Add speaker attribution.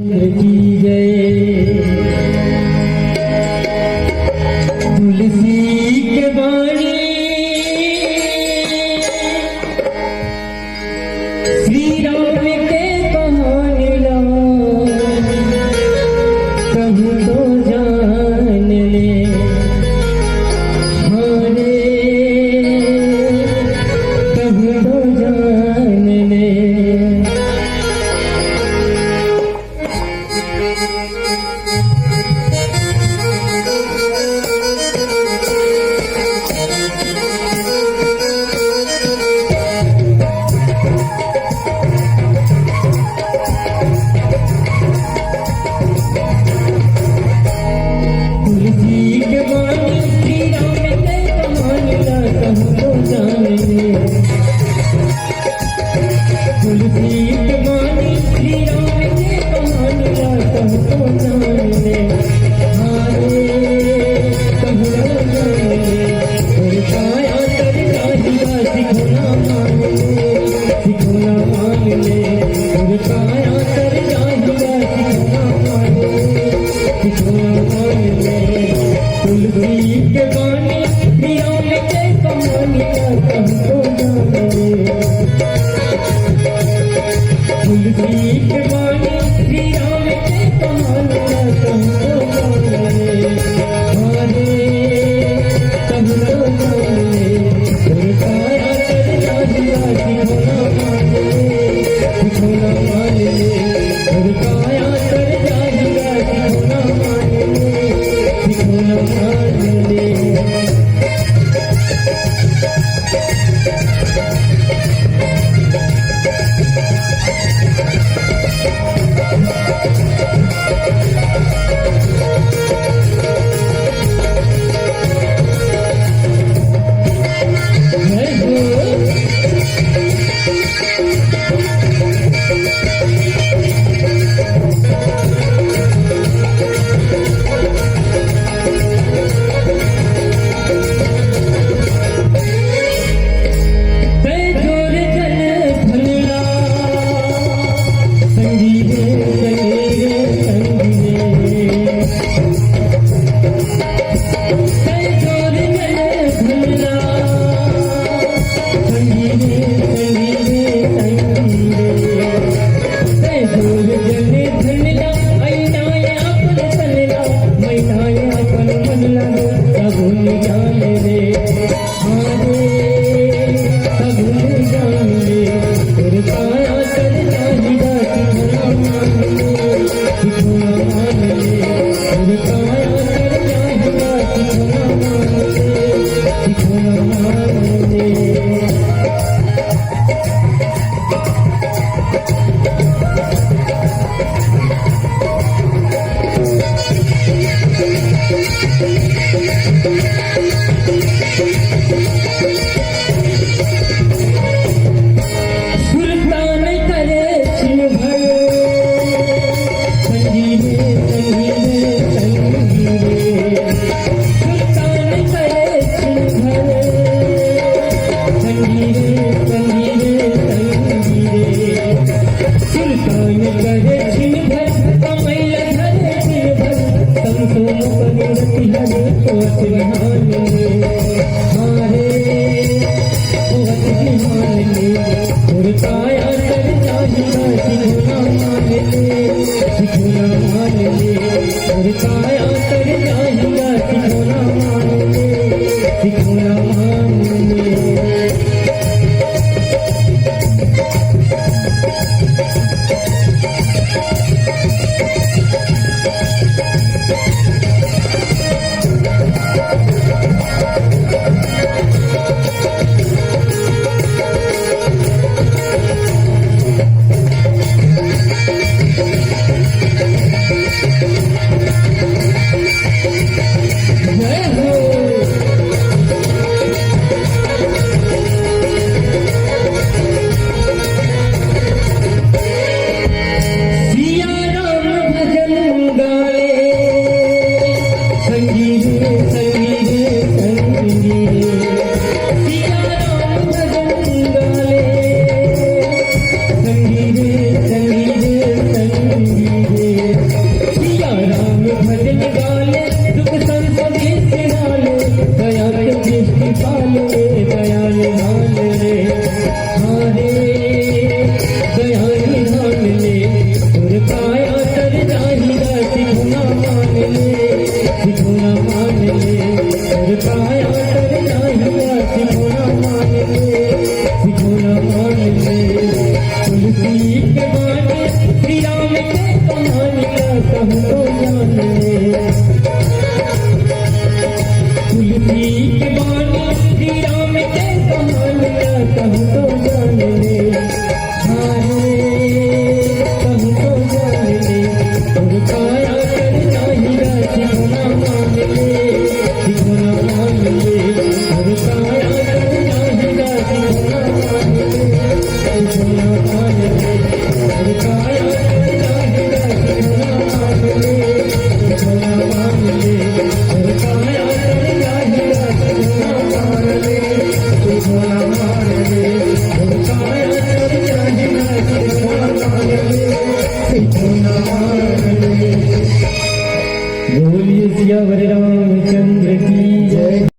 Speaker 1: की जय। तुलसी के बाणी श्री राम के कहानी ला कहूँ तो जान ले। हाँ रे कहूँ तो जान ले। मान ले तुलसी के बानी श्री राम के कहानी का कहूँ तो जान ले तुलसी के बानी श्री राम के कहानी का कहूँ तो जान ले कहूँ तो जान ले और काया करना ही राजी होना मान ले होना मान ले और काया करना ही राजी होना मान ले होना मान ले और काया करना ही राजी होना मान ले होना मान ले और काया करना ही राजी होना मान ले होना मान ले और काया करना ही राजी होना मान ले होना मान ले। बोलिए सियावर रामचंद्र की जय।